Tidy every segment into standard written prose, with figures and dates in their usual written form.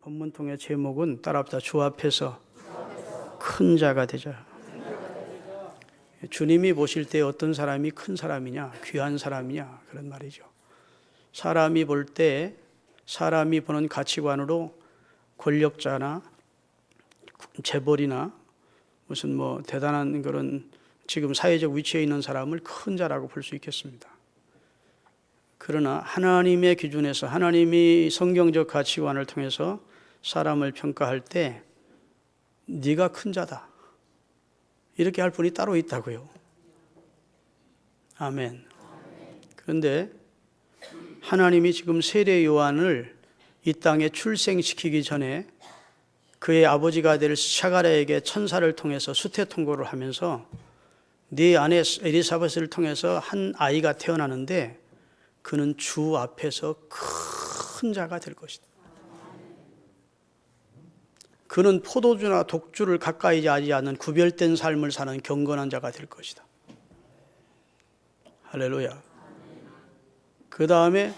본문통의 제목은 따라합시다. 주 앞에서 큰 자가 되자. 주님이 보실 때 어떤 사람이 큰 사람이냐, 귀한 사람이냐, 그런 말이죠. 사람이 볼 때 사람이 보는 가치관으로 권력자나 재벌이나 무슨 대단한 그런 지금 사회적 위치에 있는 사람을 큰 자라고 볼 수 있겠습니다. 그러나 하나님의 기준에서 하나님이 성경적 가치관을 통해서 사람을 평가할 때 네가 큰 자다 이렇게 할 분이 따로 있다고요. 아멘. 그런데 하나님이 지금 세례 요한을 이 땅에 출생시키기 전에 그의 아버지가 될 샤가랴에게 천사를 통해서 수태통고를 하면서 네 아내 엘리사벳을 통해서 한 아이가 태어나는데 그는 주 앞에서 큰 자가 될 것이다. 그는 포도주나 독주를 가까이 하지 않는 구별된 삶을 사는 경건한 자가 될 것이다. 할렐루야. 그 다음에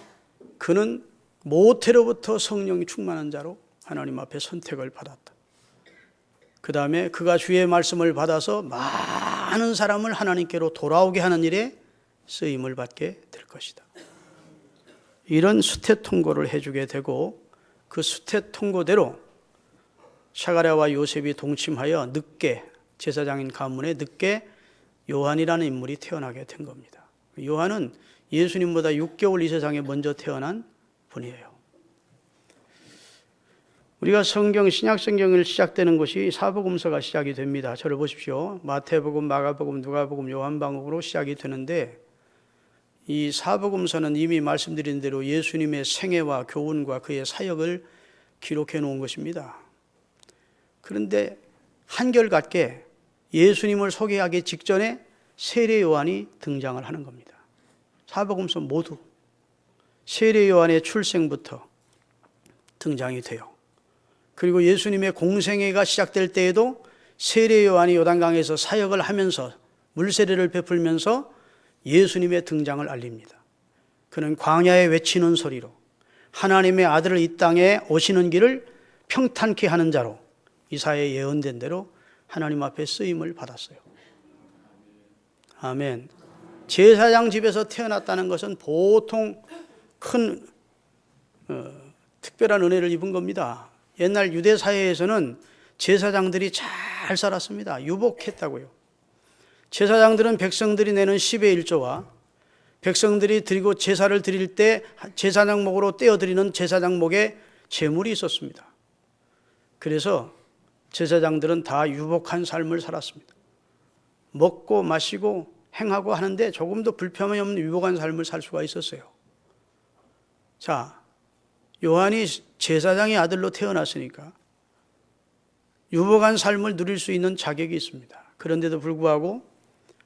그는 모태로부터 성령이 충만한 자로 하나님 앞에 선택을 받았다. 그 다음에 그가 주의 말씀을 받아서 많은 사람을 하나님께로 돌아오게 하는 일에 쓰임을 받게 될 것이다. 이런 수태통고를 해주게 되고 그 수태통고대로 샤가랴와 요셉이 동침하여 늦게 제사장인 가문에 늦게 요한이라는 인물이 태어나게 된 겁니다. 요한은 예수님보다 6개월 이 세상에 먼저 태어난 분이에요. 우리가 신약 성경을 시작되는 것이 사복음서가 시작이 됩니다. 저를 보십시오. 마태복음, 마가복음, 누가복음, 요한복음으로 시작이 되는데 이 사복음서는 이미 말씀드린 대로 예수님의 생애와 교훈과 그의 사역을 기록해 놓은 것입니다. 그런데 한결같게 예수님을 소개하기 직전에 세례 요한이 등장을 하는 겁니다. 사복음서 모두 세례 요한의 출생부터 등장이 돼요. 그리고 예수님의 공생애가 시작될 때에도 세례 요한이 요단강에서 사역을 하면서 물세례를 베풀면서 예수님의 등장을 알립니다. 그는 광야에 외치는 소리로 하나님의 아들을 이 땅에 오시는 길을 평탄케 하는 자로 이사야에 예언된 대로 하나님 앞에 쓰임을 받았어요. 아멘. 제사장 집에서 태어났다는 것은 보통 큰 특별한 은혜를 입은 겁니다. 옛날 유대 사회에서는 제사장들이 잘 살았습니다. 유복했다고요. 제사장들은 백성들이 내는 10의 1조와 백성들이 드리고 제사를 드릴 때 제사장목으로 떼어드리는 제사장목에 제물이 있었습니다. 그래서 제사장들은 다 유복한 삶을 살았습니다. 먹고 마시고 행하고 하는데 조금도 불편함이 없는 유복한 삶을 살 수가 있었어요. 자, 요한이 제사장의 아들로 태어났으니까 유복한 삶을 누릴 수 있는 자격이 있습니다. 그런데도 불구하고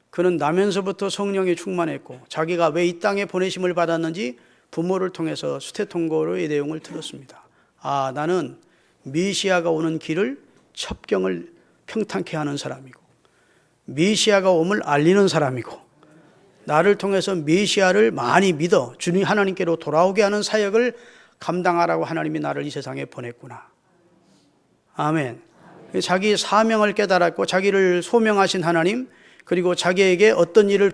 그는 나면서부터 성령이 충만했고 자기가 왜 이 땅에 보내심을 받았는지 부모를 통해서 수태통고로의 내용을 들었습니다. 아, 나는 메시아가 오는 길을 첩경을 평탄케 하는 사람이고 메시아가 옴을 알리는 사람이고 나를 통해서 메시아를 많이 믿어 주님 하나님께로 돌아오게 하는 사역을 감당하라고 하나님이 나를 이 세상에 보냈구나. 아멘. 자기 사명을 깨달았고 자기를 소명하신 하나님 그리고 자기에게 어떤 일을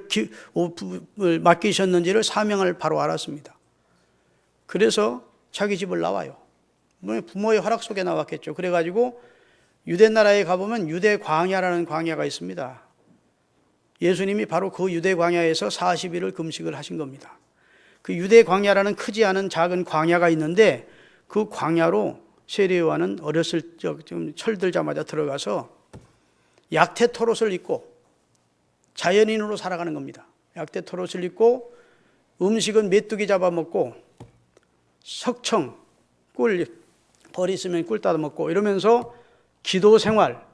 맡기셨는지를 사명을 바로 알았습니다. 그래서 자기 집을 나와요. 부모의 허락 속에 나왔겠죠. 그래가지고 유대 나라에 가보면 유대 광야라는 광야가 있습니다. 예수님이 바로 그 유대 광야에서 40일을 금식을 하신 겁니다. 그 유대 광야라는 크지 않은 작은 광야가 있는데 그 광야로 세례 요한은 어렸을 적 좀 철들자마자 들어가서 약태 토롯을 입고 자연인으로 살아가는 겁니다. 약태 토롯을 입고 음식은 메뚜기 잡아먹고 석청, 꿀, 벌 있으면 꿀 따다 먹고 이러면서 기도 생활,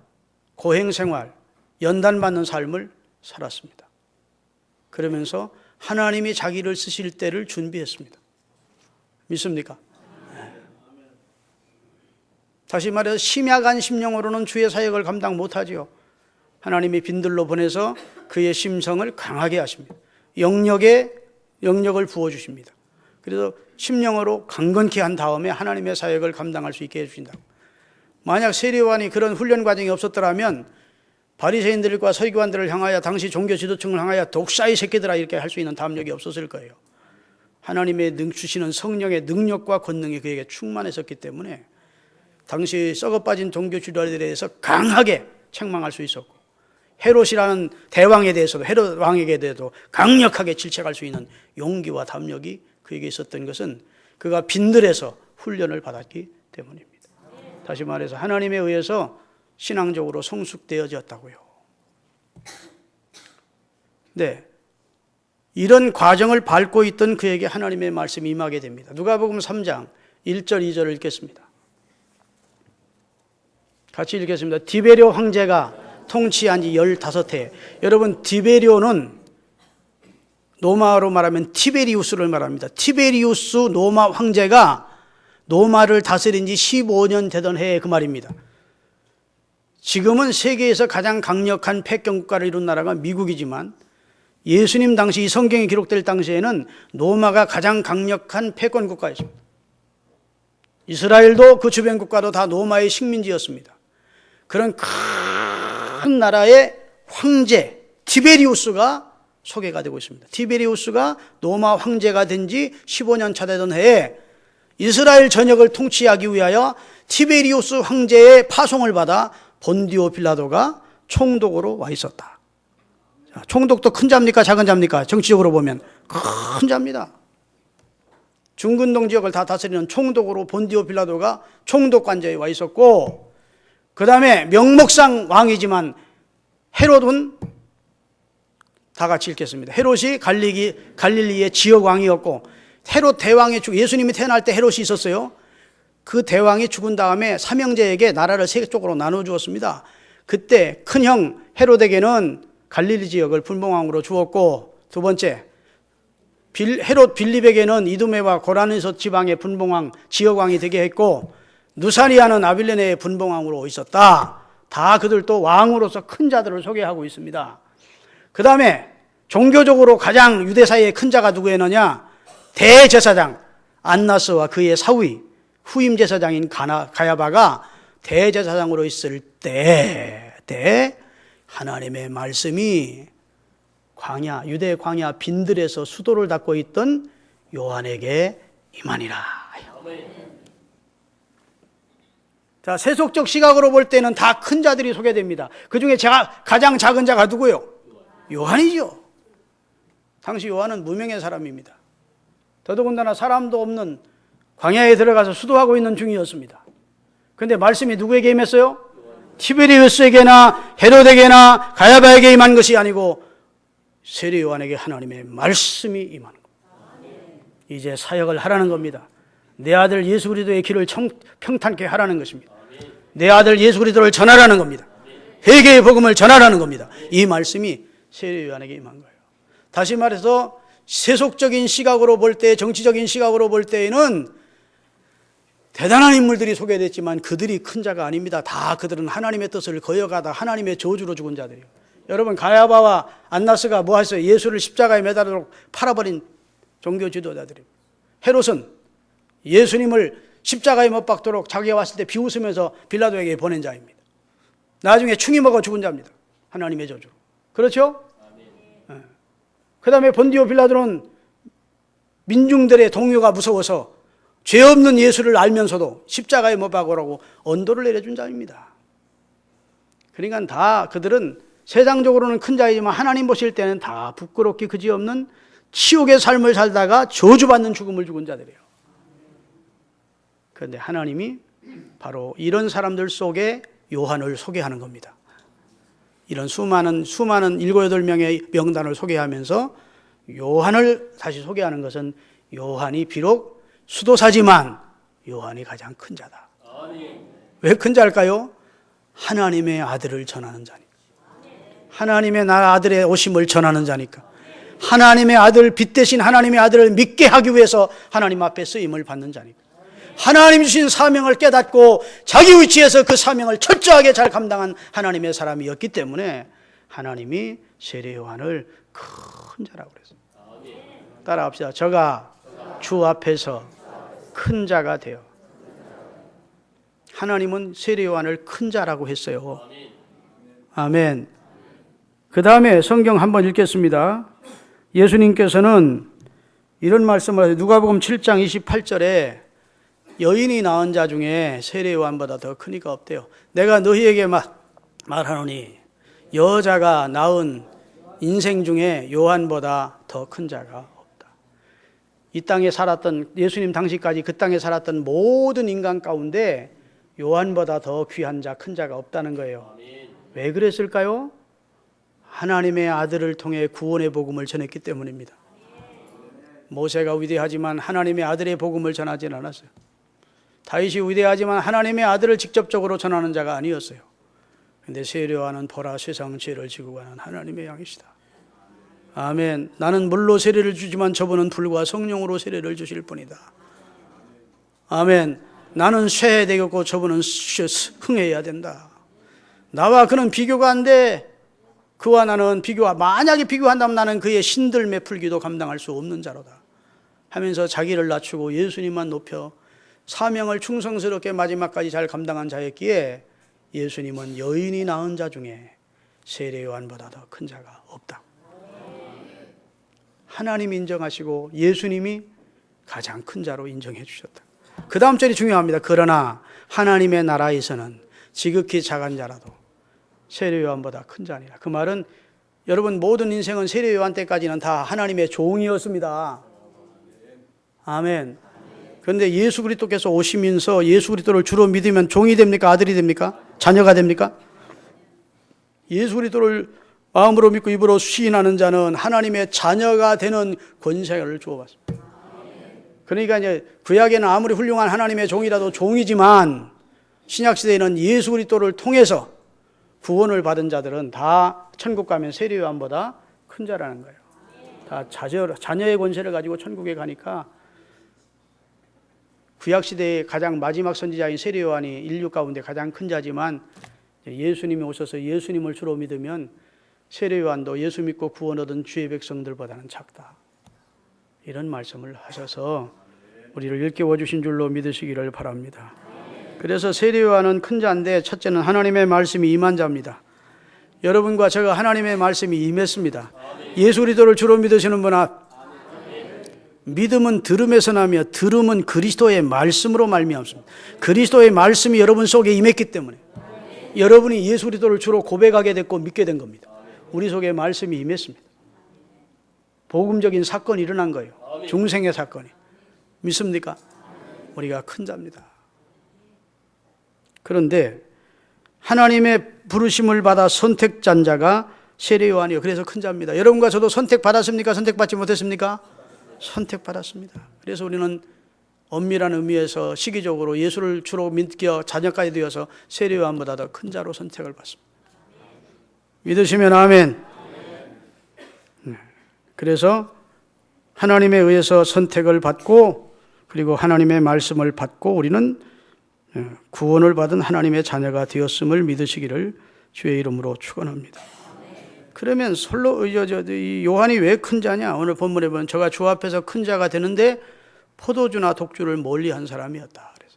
고행 생활, 연단 받는 삶을 살았습니다. 그러면서 하나님이 자기를 쓰실 때를 준비했습니다. 믿습니까? 다시 말해서 심약한 심령으로는 주의 사역을 감당 못하지요. 하나님이 빈들로 보내서 그의 심성을 강하게 하십니다. 영역을 부어주십니다. 그래서 심령으로 강건케 한 다음에 하나님의 사역을 감당할 수 있게 해주신다고. 만약 세례 요한이 그런 훈련 과정이 없었더라면 바리새인들과 서기관들을 향하여 당시 종교 지도층을 향하여 독사의 새끼들아 이렇게 할 수 있는 담력이 없었을 거예요. 하나님의 주시는 성령의 능력과 권능이 그에게 충만했었기 때문에 당시 썩어빠진 종교 지도자들에 대해서 강하게 책망할 수 있었고, 헤롯이라는 대왕에 대해서도, 헤롯 왕에게 대해서도 강력하게 질책할 수 있는 용기와 담력이 그에게 있었던 것은 그가 빈들에서 훈련을 받았기 때문입니다. 다시 말해서 하나님에 의해서 신앙적으로 성숙되어졌다고요. 네, 이런 과정을 밟고 있던 그에게 하나님의 말씀이 임하게 됩니다. 누가복음 3장 1절 2절을 읽겠습니다. 같이 읽겠습니다. 디베rio 황제가 통치한 지 15해. 여러분, 디베리오는 로마어로 말하면 티베리우스를 말합니다. 티베리우스 로마 황제가 로마를 다스린 지 15년 되던 해에 그 말입니다. 지금은 세계에서 가장 강력한 패권 국가를 이룬 나라가 미국이지만 예수님 당시 이 성경이 기록될 당시에는 로마가 가장 강력한 패권 국가였습니다. 이스라엘도 그 주변 국가도 다 로마의 식민지였습니다. 그런 큰 나라의 황제 티베리우스가 소개가 되고 있습니다. 티베리우스가 로마 황제가 된 지 15년 차 되던 해에 이스라엘 전역을 통치하기 위하여 티베리우스 황제의 파송을 받아 본디오 빌라도가 총독으로 와 있었다. 자, 총독도 큰 자입니까? 작은 자입니까? 정치적으로 보면 큰 자입니다. 중근동 지역을 다 다스리는 총독으로 본디오 빌라도가 총독 관저에 와 있었고, 그 다음에 명목상 왕이지만 헤롯은 다 같이 읽겠습니다. 헤롯이 갈릴리의 지역 왕이었고, 헤롯 대왕이 예수님이 태어날 때 헤롯이 있었어요. 그 대왕이 죽은 다음에 삼형제에게 나라를 세 쪽으로 나눠 주었습니다. 그때 큰형 헤롯에게는 갈릴리 지역을 분봉왕으로 주었고, 두 번째 헤롯 빌립에게는 이두메와 고라니서 지방의 분봉왕 지역왕이 되게 했고, 누사리아는 아빌레네의 분봉왕으로 있었다. 다 그들도 왕으로서 큰 자들을 소개하고 있습니다. 그 다음에 종교적으로 가장 유대 사이의 큰 자가 누구였느냐? 대제사장 안나스와 그의 사위 후임 제사장인 가야바가 대제사장으로 있을 때 하나님의 말씀이 유대 광야 빈들에서 수도를 닦고 있던 요한에게 임하니라. 자, 세속적 시각으로 볼 때는 다 큰 자들이 소개됩니다. 그 중에 가장 작은 자가 누구요? 요한이죠. 당시 요한은 무명의 사람입니다. 더더군다나 사람도 없는 광야에 들어가서 수도하고 있는 중이었습니다. 그런데 말씀이 누구에게 임했어요? 티베리우스에게나 헤롯에게나 가야바에게 임한 것이 아니고 세례 요한에게 하나님의 말씀이 임하는 겁니다. 이제 사역을 하라는 겁니다. 내 아들 예수 그리스도의 길을 평탄케 하라는 것입니다. 내 아들 예수 그리스도를 전하라는 겁니다. 회개의 복음을 전하라는 겁니다. 이 말씀이 세례 요한에게 임한 거예요. 다시 말해서 세속적인 시각으로 볼 때, 정치적인 시각으로 볼 때에는 대단한 인물들이 소개됐지만 그들이 큰 자가 아닙니다. 다 그들은 하나님의 뜻을 거역하다 하나님의 저주로 죽은 자들이에요. 여러분, 가야바와 안나스가 뭐 하셨어요? 예수를 십자가에 매달도록 팔아버린 종교 지도자들입니다. 헤롯은 예수님을 십자가에 못 박도록 자기가 왔을 때 비웃으면서 빌라도에게 보낸 자입니다. 나중에 충이 먹어 죽은 자입니다. 하나님의 저주로. 그렇죠? 네. 그 다음에 본디오 빌라도는 민중들의 동요가 무서워서 죄 없는 예수를 알면서도 십자가에 못 박으라고 언도를 내려준 자입니다. 그러니까 다 그들은 세상적으로는 큰 자이지만 하나님 보실 때는 다 부끄럽기 그지없는 치욕의 삶을 살다가 저주받는 죽음을 죽은 자들이에요. 그런데 하나님이 바로 이런 사람들 속에 요한을 소개하는 겁니다. 이런 수많은 7, 8명의 명단을 소개하면서 요한을 다시 소개하는 것은 요한이 비록 수도사지만 요한이 가장 큰 자다. 왜 큰 자일까요? 하나님의 아들을 전하는 자니까. 하나님의 아들의 오심을 전하는 자니까. 하나님의 아들, 빛 대신 하나님의 아들을 믿게 하기 위해서 하나님 앞에 쓰임을 받는 자니까. 하나님 주신 사명을 깨닫고 자기 위치에서 그 사명을 철저하게 잘 감당한 하나님의 사람이었기 때문에 하나님이 세례 요한을 큰 자라고 그랬어요. 따라합시다. 저가 주 앞에서 큰 자가 되어. 하나님은 세례 요한을 큰 자라고 했어요. 아멘. 그 다음에 성경 한번 읽겠습니다. 예수님께서는 이런 말씀을 하세요. 누가복음 7장 28절에 여인이 낳은 자 중에 세례 요한보다 더 큰 이가 없대요. 내가 너희에게 말하노니 여자가 낳은 인생 중에 요한보다 더 큰 자가 없다. 이 땅에 살았던, 예수님 당시까지 그 땅에 살았던 모든 인간 가운데 요한보다 더 귀한 자, 큰 자가 없다는 거예요. 왜 그랬을까요? 하나님의 아들을 통해 구원의 복음을 전했기 때문입니다. 모세가 위대하지만 하나님의 아들의 복음을 전하지는 않았어요. 다윗이 위대하지만 하나님의 아들을 직접적으로 전하는 자가 아니었어요. 그런데 세례 요한은 보라 세상 죄를 지고 가는 하나님의 양이시다. 아멘. 나는 물로 세례를 주지만 저분은 불과 성령으로 세례를 주실 뿐이다. 아멘. 나는 쇠해야 되겠고 저분은 흥해야 된다. 나와 그는 비교가 안 돼. 그와 나는 만약에 비교한다면 나는 그의 신들매 풀기도 감당할 수 없는 자로다 하면서 자기를 낮추고 예수님만 높여 사명을 충성스럽게 마지막까지 잘 감당한 자였기에 예수님은 여인이 낳은 자 중에 세례 요한보다 더 큰 자가 없다. 하나님이 인정하시고 예수님이 가장 큰 자로 인정해 주셨다. 그 다음 절이 중요합니다. 그러나 하나님의 나라에서는 지극히 작은 자라도 세례 요한보다 큰 자니라. 그 말은 여러분 모든 인생은 세례 요한 때까지는 다 하나님의 종이었습니다. 아멘. 그런데 예수 그리스도께서 오시면서 예수 그리스도를 주로 믿으면 종이 됩니까? 아들이 됩니까? 자녀가 됩니까? 예수 그리스도를 마음으로 믿고 입으로 시인하는 자는 하나님의 자녀가 되는 권세를 주어봤습니다. 그러니까 이제 구약에는 아무리 훌륭한 하나님의 종이라도 종이지만 신약 시대에는 예수 그리스도를 통해서 구원을 받은 자들은 다 천국 가면 세례 요한보다 큰 자라는 거예요. 다 자녀의 권세를 가지고 천국에 가니까 구약 시대의 가장 마지막 선지자인 세례 요한이 인류 가운데 가장 큰 자지만 예수님이 오셔서 예수님을 주로 믿으면 세례 요한도 예수 믿고 구원 얻은 주의 백성들보다는 작다. 이런 말씀을 하셔서 우리를 일깨워 주신 줄로 믿으시기를 바랍니다. 그래서 세례 요한은 큰 자인데 첫째는 하나님의 말씀이 임한 자입니다. 여러분과 제가 하나님의 말씀이 임했습니다. 예수 그리스도를 주로 믿으시는 분 앞, 믿음은 들음에서 나며 들음은 그리스도의 말씀으로 말미암습니다. 그리스도의 말씀이 여러분 속에 임했기 때문에 여러분이 예수 그리스도를 주로 고백하게 됐고 믿게 된 겁니다. 우리 속에 말씀이 임했습니다. 복음적인 사건이 일어난 거예요. 중생의 사건이. 믿습니까? 우리가 큰 자입니다. 그런데 하나님의 부르심을 받아 선택한 자가 세례 요한이요. 그래서 큰 자입니다. 여러분과 저도 선택받았습니까? 선택받지 못했습니까? 선택받았습니다. 그래서 우리는 엄밀한 의미에서 시기적으로 예수를 주로 믿겨 자녀까지 되어서 세례 요한보다 더 큰 자로 선택을 받습니다. 믿으시면 아멘. 그래서 하나님에 의해서 선택을 받고 그리고 하나님의 말씀을 받고 우리는 구원을 받은 하나님의 자녀가 되었음을 믿으시기를 주의 이름으로 축원합니다. 그러면 이 요한이 왜 큰 자냐? 오늘 본문에 보면 저가 주 앞에서 큰 자가 되는데 포도주나 독주를 멀리한 사람이었다. 그래서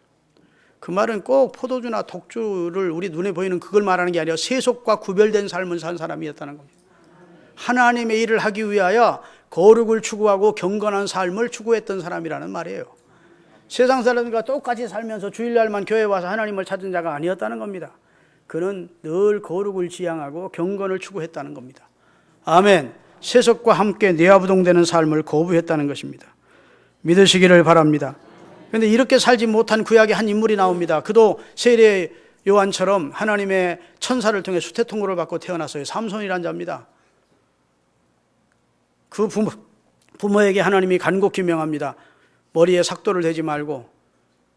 그 말은 꼭 포도주나 독주를 우리 눈에 보이는 그걸 말하는 게 아니라 세속과 구별된 삶을 산 사람이었다는 겁니다. 하나님의 일을 하기 위하여 거룩을 추구하고 경건한 삶을 추구했던 사람이라는 말이에요. 세상 사람들과 똑같이 살면서 주일날만 교회에 와서 하나님을 찾은 자가 아니었다는 겁니다. 그는 늘 거룩을 지향하고 경건을 추구했다는 겁니다. 아멘. 세속과 함께 내화부동되는 삶을 거부했다는 것입니다. 믿으시기를 바랍니다. 그런데 이렇게 살지 못한 구약의 한 인물이 나옵니다. 그도 세례 요한처럼 하나님의 천사를 통해 수태통고를 받고 태어났어요. 삼손이란 자입니다. 그 부모에게 하나님이 간곡히 명합니다. 머리에 삭도를 대지 말고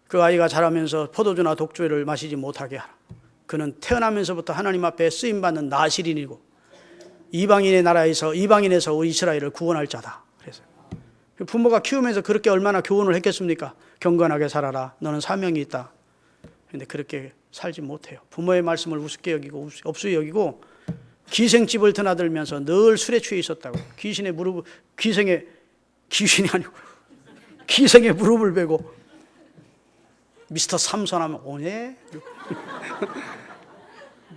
그 아이가 자라면서 포도주나 독주를 마시지 못하게 하라. 그는 태어나면서부터 하나님 앞에 쓰임받는 나실인이고 이방인에서 우리 이스라엘을 구원할 자다. 그래서 부모가 키우면서 그렇게 얼마나 교훈을 했겠습니까? 경건하게 살아라. 너는 사명이 있다. 그런데 그렇게 살지 못해요. 부모의 말씀을 우습게 여기고 업수히 여기고 기생집을 드나들면서 늘 술에 취해 있었다고. 귀신이 아니고 기생의 무릎을 베고 미스터 삼선 하면 오네.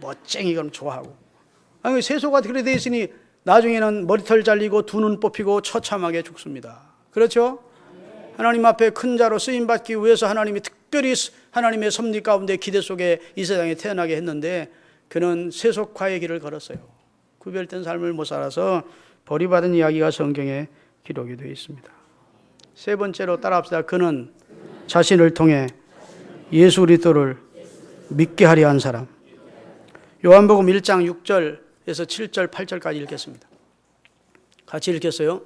멋쟁이건 좋아하고. 아니, 세소가 그래 돼 있으니 나중에는 머리털 잘리고 두 눈 뽑히고 처참하게 죽습니다. 그렇죠? 하나님 앞에 큰 자로 쓰임받기 위해서 하나님이 특별히 하나님의 섭리 가운데 기대 속에 이 세상에 태어나게 했는데 그는 세속화의 길을 걸었어요. 구별된 삶을 못 살아서 버림받은 이야기가 성경에 기록이 되어 있습니다. 세 번째로 따라합시다. 그는 자신을 통해 예수 그리스도를 믿게 하려 한 사람. 요한복음 1장 6절에서 7절 8절까지 읽겠습니다. 같이 읽겠어요.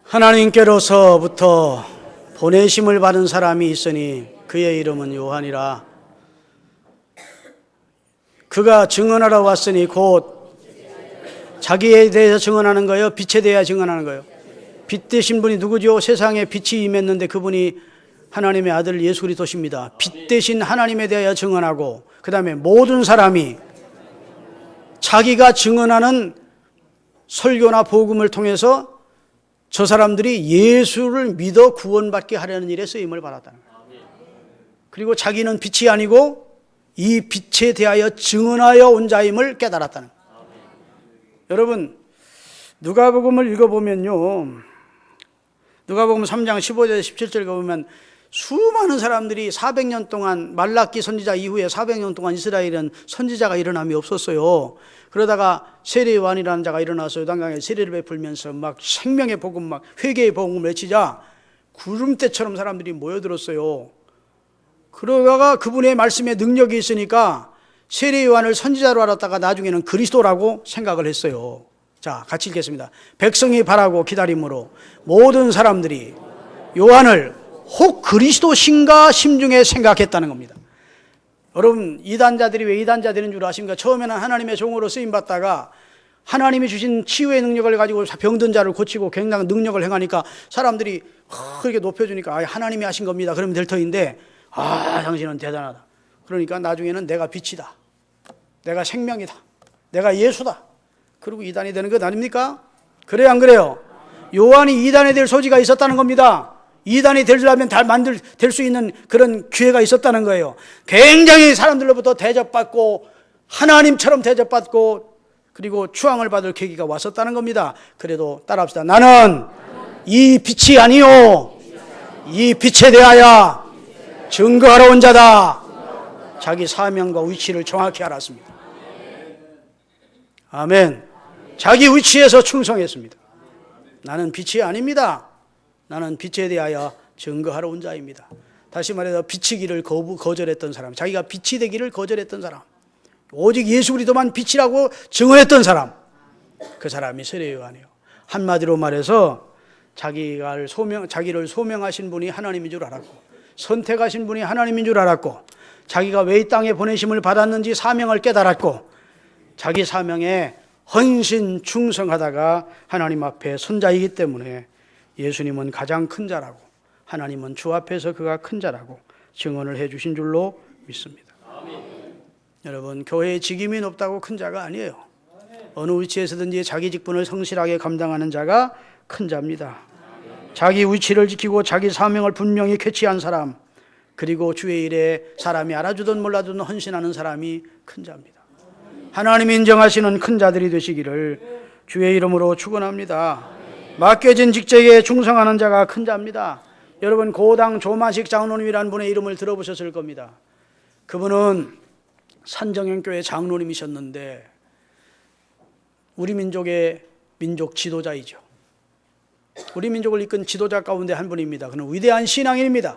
하나님께로서부터 보내심을 받은 사람이 있으니 그의 이름은 요한이라. 그가 증언하러 왔으니 곧 자기에 대해서 증언하는 거예요? 빛에 대해 증언하는 거예요? 빛 되신 분이 누구죠? 세상에 빛이 임했는데 그분이 하나님의 아들 예수 그리스도십니다. 빛 대신 하나님에 대하여 증언하고 그 다음에 모든 사람이 자기가 증언하는 설교나 복음을 통해서 저 사람들이 예수를 믿어 구원받게 하려는 일에 쓰임을 받았다는 거예요. 그리고 자기는 빛이 아니고 이 빛에 대하여 증언하여 온 자임을 깨달았다는 거예요. 여러분, 누가복음을 읽어보면요, 누가복음 3장 15절 17절 보면 수많은 사람들이 400년 동안 말라기 선지자 이후에 400년 동안 이스라엘은 선지자가 일어남이 없었어요. 그러다가 세례 요한이라는 자가 일어나서 요단강에 세례를 베풀면서 막 생명의 복음, 막 회개의 복음을 외치자 구름대처럼 사람들이 모여들었어요. 그러다가 그분의 말씀에 능력이 있으니까 세례 요한을 선지자로 알았다가 나중에는 그리스도라고 생각을 했어요. 자, 같이 읽겠습니다. 백성이 바라고 기다림으로 모든 사람들이 요한을 혹 그리스도신가 심중에 생각했다는 겁니다. 여러분, 이단자들이 왜 이단자 되는 줄 아십니까? 처음에는 하나님의 종으로 쓰임받다가 하나님이 주신 치유의 능력을 가지고 병든 자를 고치고 굉장한 능력을 행하니까 사람들이 그렇게 높여주니까 하나님이 하신 겁니다. 그러면 될 터인데 당신은 대단하다. 그러니까 나중에는 내가 빛이다, 내가 생명이다, 내가 예수다, 그리고 이단이 되는 것 아닙니까? 그래요, 안 그래요? 요한이 이단이 될 소지가 있었다는 겁니다. 이단이 되려면 될 수 있는 그런 기회가 있었다는 거예요. 굉장히 사람들로부터 대접받고 하나님처럼 대접받고 그리고 추앙을 받을 계기가 왔었다는 겁니다. 그래도 따라합시다. 나는 이 빛이 아니요 이 빛에 대하여 증거하러 온 자다. 자기 사명과 위치를 정확히 알았습니다. 아멘. 자기 위치에서 충성했습니다. 나는 빛이 아닙니다. 나는 빛에 대하여 증거하러 온 자입니다. 다시 말해서 빛이기를 거절했던 사람, 자기가 빛이 되기를 거절했던 사람, 오직 예수 그리스도만 빛이라고 증언했던 사람, 그 사람이 세례 요한이에요. 한마디로 말해서 자기를 소명하신 분이 하나님인 줄 알았고, 선택하신 분이 하나님인 줄 알았고, 자기가 왜 이 땅에 보내심을 받았는지 사명을 깨달았고, 자기 사명에 헌신 충성하다가 하나님 앞에 선 자이기 때문에 예수님은 가장 큰 자라고, 하나님은 주 앞에서 그가 큰 자라고 증언을 해 주신 줄로 믿습니다. 아멘. 여러분, 교회의 직임이 높다고 큰 자가 아니에요. 어느 위치에서든지 자기 직분을 성실하게 감당하는 자가 큰 자입니다. 자기 위치를 지키고 자기 사명을 분명히 캐치한 사람, 그리고 주의 일에 사람이 알아주든 몰라주든 헌신하는 사람이 큰 자입니다. 하나님이 인정하시는 큰 자들이 되시기를 주의 이름으로 축원합니다. 맡겨진 직책에 충성하는 자가 큰 자입니다. 여러분, 고당 조마식 장로님이라는 분의 이름을 들어보셨을 겁니다. 그분은 산정형교회 장로님이셨는데 우리 민족의 민족 지도자이죠. 우리 민족을 이끈 지도자 가운데 한 분입니다. 그는 위대한 신앙인입니다.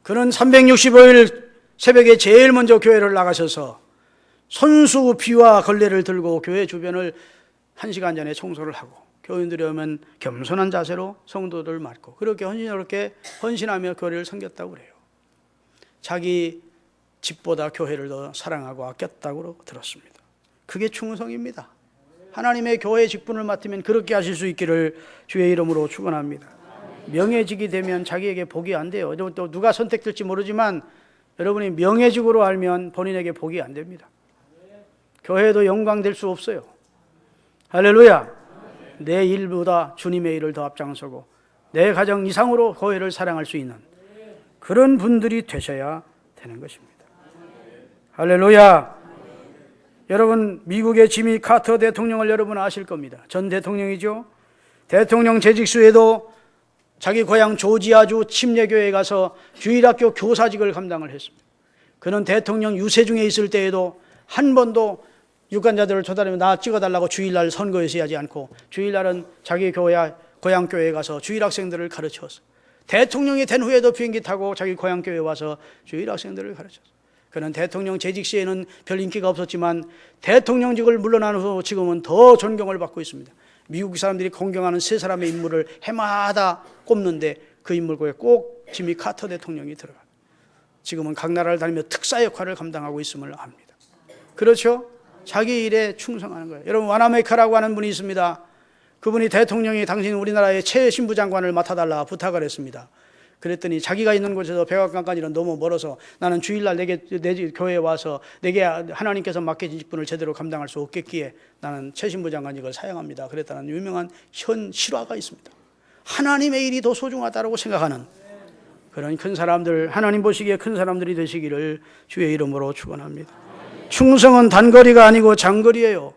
그는 365일 새벽에 제일 먼저 교회를 나가셔서 손수 비와 걸레를 들고 교회 주변을 1시간 전에 청소를 하고, 교인들이 오면 겸손한 자세로 성도들을 맡고 그렇게 헌신하며 교회를 섬겼다고 그래요. 자기 집보다 교회를 더 사랑하고 아꼈다고 들었습니다. 그게 충성입니다. 하나님의 교회 직분을 맡으면 그렇게 하실 수 있기를 주의 이름으로 축원합니다. 명예직이 되면 자기에게 복이 안 돼요. 또 누가 선택될지 모르지만 여러분이 명예직으로 알면 본인에게 복이 안 됩니다. 교회도 영광될 수 없어요. 할렐루야. 내 일보다 주님의 일을 더 앞장서고 내 가정 이상으로 교회를 사랑할 수 있는 그런 분들이 되셔야 되는 것입니다. 할렐루야. 여러분, 미국의 지미 카터 대통령을 여러분 아실 겁니다. 전 대통령이죠. 대통령 재직 수에도 자기 고향 조지아주 침례교회에 가서 주일학교 교사직을 감당을 했습니다. 그는 대통령 유세 중에 있을 때에도 한 번도 유권자들을 초대하면 나 찍어달라고 주일날 선거에서 하지 않고 주일날은 자기 고향 교회에 가서 주일학생들을 가르쳤어요. 대통령이 된 후에도 비행기 타고 자기 고향 교회에 와서 주일학생들을 가르쳤어요. 그는 대통령 재직 시에는 별 인기가 없었지만 대통령직을 물러난 후 지금은 더 존경을 받고 있습니다. 미국 사람들이 공경하는 세 사람의 인물을 해마다 꼽는데 그 인물 중에 꼭 지미 카터 대통령이 들어가요. 지금은 각 나라를 다니며 특사 역할을 감당하고 있음을 압니다. 그렇죠? 자기 일에 충성하는 거예요. 여러분, 와나메카라고 하는 분이 있습니다. 그분이 대통령이 당신 우리나라의 최신부 장관을 맡아달라 부탁을 했습니다. 그랬더니 자기가 있는 곳에서 백악관까지는 너무 멀어서 나는 주일날 내 교회에 와서 내게 하나님께서 맡겨진 직분을 제대로 감당할 수 없겠기에 나는 최신부 장관직을 사양합니다. 그랬다는 유명한 현 실화가 있습니다. 하나님의 일이 더 소중하다고 생각하는 그런 큰 사람들, 하나님 보시기에 큰 사람들이 되시기를 주의 이름으로 축원합니다. 충성은 단거리가 아니고 장거리예요.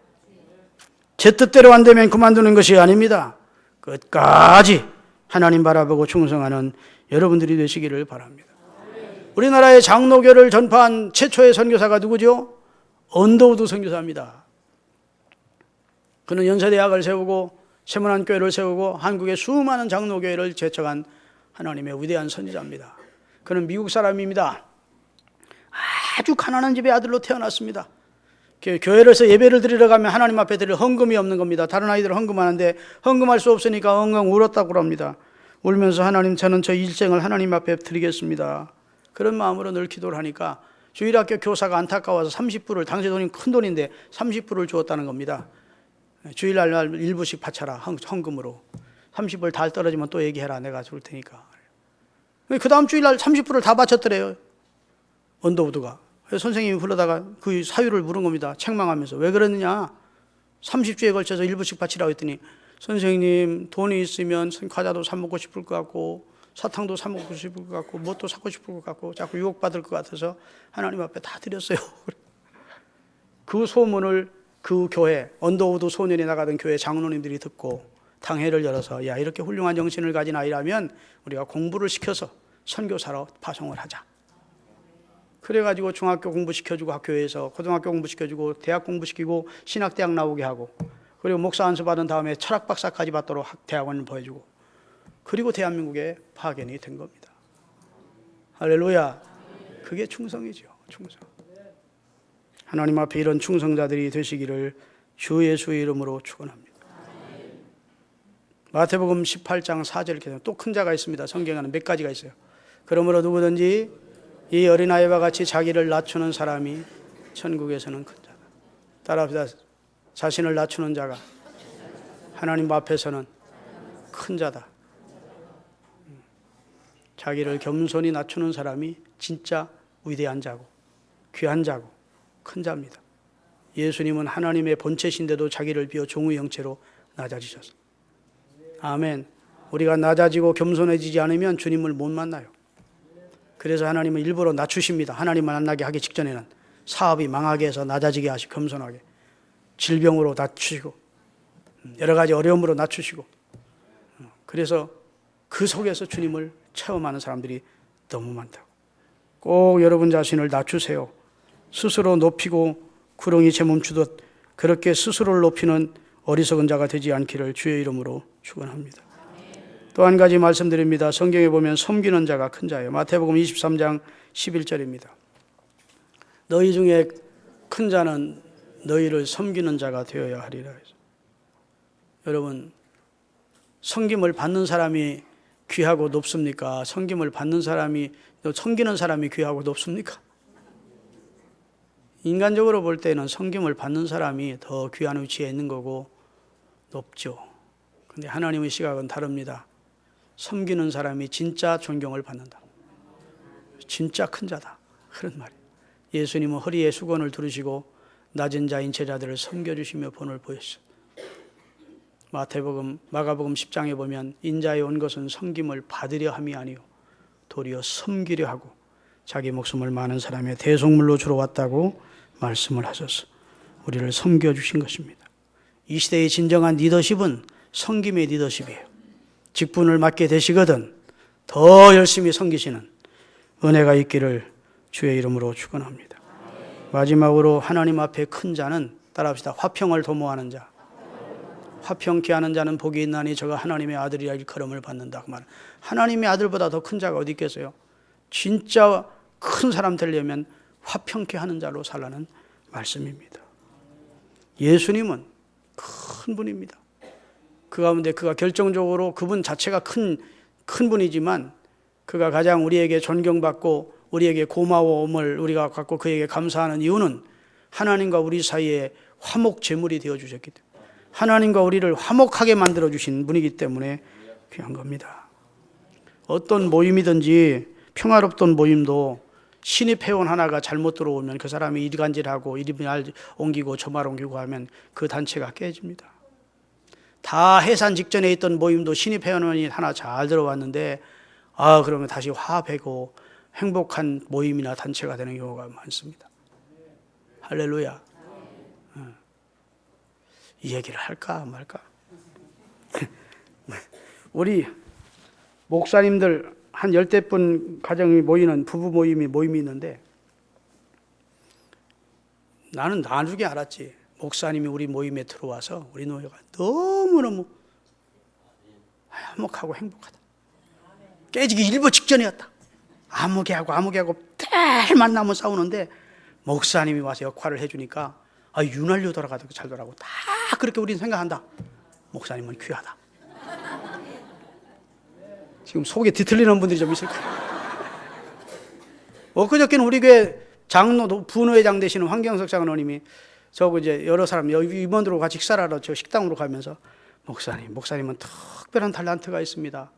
제 뜻대로 안 되면 그만두는 것이 아닙니다. 끝까지 하나님 바라보고 충성하는 여러분들이 되시기를 바랍니다. 우리나라의 장로교를 전파한 최초의 선교사가 누구죠? 언더우드 선교사입니다. 그는 연세대학을 세우고 세문안교회를 세우고 한국의 수많은 장로교회를 개척한 하나님의 위대한 선지자입니다. 그는 미국 사람입니다. 아주 가난한 집의 아들로 태어났습니다. 교회에서 예배를 드리러 가면 하나님 앞에 드릴 헌금이 없는 겁니다. 다른 아이들은 헌금하는데 헌금할 수 없으니까 엉엉 울었다고 합니다. 울면서 하나님, 저는 저 일생을 하나님 앞에 드리겠습니다. 그런 마음으로 늘 기도를 하니까 주일학교 교사가 안타까워서 30불을, 당시 돈이 큰 돈인데 30불을 주었다는 겁니다. 주일날 일부씩 바쳐라, 헌금으로. 30불 달 떨어지면 또 얘기해라, 내가 줄 테니까. 그 다음 주일날 30불을 다 바쳤더래요, 언더우드가. 선생님이 불러다가 그 사유를 물은 겁니다. 책망하면서. 왜 그러느냐? 30주에 걸쳐서 일부씩 바치라고 했더니, 선생님, 돈이 있으면 과자도 사 먹고 싶을 것 같고 사탕도 사 먹고 싶을 것 같고 뭣도 사고 싶을 것 같고 자꾸 유혹받을 것 같아서 하나님 앞에 다 드렸어요. 그 소문을 그 교회, 언더우드 소년이 나가던 교회 장로님들이 듣고 당회를 열어서, 야, 이렇게 훌륭한 정신을 가진 아이라면 우리가 공부를 시켜서 선교사로 파송을 하자. 그래가지고 중학교 공부시켜주고 학교에서 고등학교 공부시켜주고 대학 공부시키고 신학대학 나오게 하고, 그리고 목사 안수 받은 다음에 철학 박사까지 받도록 대학원을 보여주고, 그리고 대한민국에 파견이 된 겁니다. 할렐루야. 그게 충성이죠. 충성. 하나님 앞에 이런 충성자들이 되시기를 주 예수의 이름으로 축원합니다. 마태복음 18장 4절 계속 또 큰 자가 있습니다. 성경에는 몇 가지가 있어요. 그러므로 누구든지 이 어린아이와 같이 자기를 낮추는 사람이 천국에서는 큰 자다. 따라합시다. 자신을 낮추는 자가 하나님 앞에서는 큰 자다. 자기를 겸손히 낮추는 사람이 진짜 위대한 자고 귀한 자고 큰 자입니다. 예수님은 하나님의 본체신데도 자기를 비워 종의 형체로 낮아지셨습니다. 아멘. 우리가 낮아지고 겸손해지지 않으면 주님을 못 만나요. 그래서 하나님은 일부러 낮추십니다. 하나님 만나게 하기 직전에는 사업이 망하게 해서 낮아지게 하시고 겸손하게, 질병으로 낮추시고 여러 가지 어려움으로 낮추시고, 그래서 그 속에서 주님을 체험하는 사람들이 너무 많다고. 꼭 여러분 자신을 낮추세요. 스스로 높이고 구렁이 재멈추듯 그렇게 스스로를 높이는 어리석은 자가 되지 않기를 주의 이름으로 축원합니다. 또 한 가지 말씀드립니다. 성경에 보면 섬기는 자가 큰 자예요. 마태복음 23장 11절입니다. 너희 중에 큰 자는 너희를 섬기는 자가 되어야 하리라. 여러분, 섬김을 받는 사람이 귀하고 높습니까? 섬김을 받는 사람이, 섬기는 사람이 귀하고 높습니까? 인간적으로 볼 때는 섬김을 받는 사람이 더 귀한 위치에 있는 거고 높죠. 근데 하나님의 시각은 다릅니다. 섬기는 사람이 진짜 존경을 받는다. 진짜 큰 자다. 그런 말이에요. 예수님은 허리에 수건을 두르시고 낮은 자인 제자들을 섬겨주시며 본을 보였어요. 마가복음 10장에 보면 인자에 온 것은 섬김을 받으려 함이 아니요 도리어 섬기려 하고 자기 목숨을 많은 사람의 대속물로 주러 왔다고 말씀을 하셔서 우리를 섬겨주신 것입니다. 이 시대의 진정한 리더십은 섬김의 리더십이에요. 직분을 맡게 되시거든 더 열심히 섬기시는 은혜가 있기를 주의 이름으로 축원합니다. 마지막으로 하나님 앞에 큰 자는 따라합시다. 화평을 도모하는 자. 화평케 하는 자는 복이 있나니 저가 하나님의 아들이라 일컬음을 받는다. 그 말. 하나님의 아들보다 더 큰 자가 어디 있겠어요? 진짜 큰 사람 되려면 화평케 하는 자로 살라는 말씀입니다. 예수님은 큰 분입니다. 그 가운데 그가 결정적으로 그분 자체가 큰 분이지만 그가 가장 우리에게 존경받고 우리에게 고마움을 우리가 갖고 그에게 감사하는 이유는 하나님과 우리 사이에 화목 제물이 되어 주셨기 때문에 하나님과 우리를 화목하게 만들어 주신 분이기 때문에 귀한 겁니다. 어떤 모임이든지 평화롭던 모임도 신입 회원 하나가 잘못 들어오면 그 사람이 일간질하고 이리 말 옮기고 저 말 옮기고 하면 그 단체가 깨집니다. 다 해산 직전에 있던 모임도 신입 회원이 하나 잘 들어왔는데 그러면 다시 화합하고 행복한 모임이나 단체가 되는 경우가 많습니다. 할렐루야. 이 얘기를 할까 말까? 우리 목사님들 한 10대 가정이 모이는 부부 모임이 있는데 나는 나중에 알았지. 목사님이 우리 모임에 들어와서 우리 노예가 너무너무 화목하고 행복하다. 깨지기 일보 직전이었다. 아무개 하고 늘 만나면 싸우는데 목사님이 와서 역할을 해주니까 윤활유 돌아가도 잘 돌아가고 다 그렇게 우리는 생각한다. 목사님은 귀하다. 지금 속에 뒤틀리는 분들이 좀 있을 거예요. 엊그저께는 우리 교회 장로 부노회장 되시는 황경석 장로님이 이제 여러 사람 임원들하고 같이 식사를 하러 저 식당으로 가면서 목사님은 특별한 탤런트가 있습니다.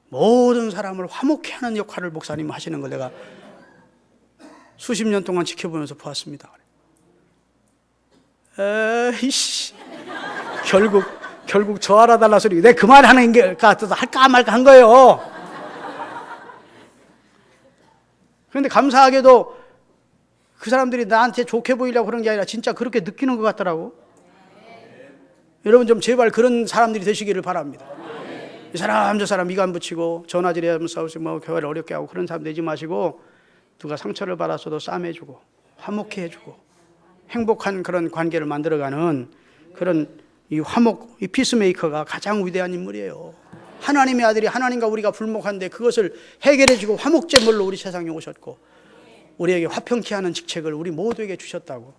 모든 사람을 화목케 하는 역할을 목사님 하시는 걸 내가 수십 년 동안 지켜보면서 보았습니다. 에이씨, 결국 저 알아달라 소리. 내가 그 말 하는 게 할까 말까 한 거예요. 그런데 감사하게도 그 사람들이 나한테 좋게 보이려고 그런 게 아니라 진짜 그렇게 느끼는 것 같더라고. 여러분 좀 제발 그런 사람들이 되시기를 바랍니다. 이 사람 저 사람 이간 붙이고 전화질하면서 싸우시고 교회를 어렵게 하고 그런 사람 되지 마시고 누가 상처를 받았어도 싸매주고 화목해 해주고 행복한 그런 관계를 만들어가는 그런 이 피스메이커가 가장 위대한 인물이에요. 하나님의 아들이 하나님과 우리가 불목한데 그것을 해결해주고 화목제물로 우리 세상에 오셨고 우리에게 화평케 하는 직책을 우리 모두에게 주셨다고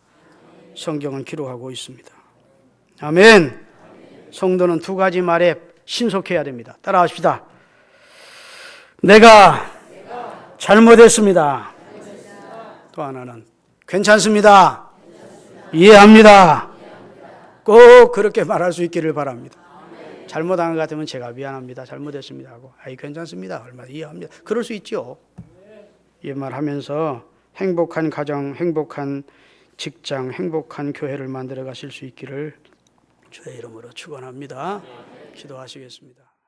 성경은 기록하고 있습니다. 아멘. 성도는 두 가지 말에 신속해야 됩니다. 따라하십시다. 내가 잘못했습니다. 또 하나는 괜찮습니다. 이해합니다. 꼭 그렇게 말할 수 있기를 바랍니다. 잘못한 것 같으면 제가 미안합니다. 잘못했습니다 하고 괜찮습니다. 얼마나 이해합니다. 그럴 수 있죠. 이 말하면서 행복한 가정, 행복한 직장, 행복한 교회를 만들어 가실 수 있기를 주의 이름으로 축원합니다. 기도하시겠습니다.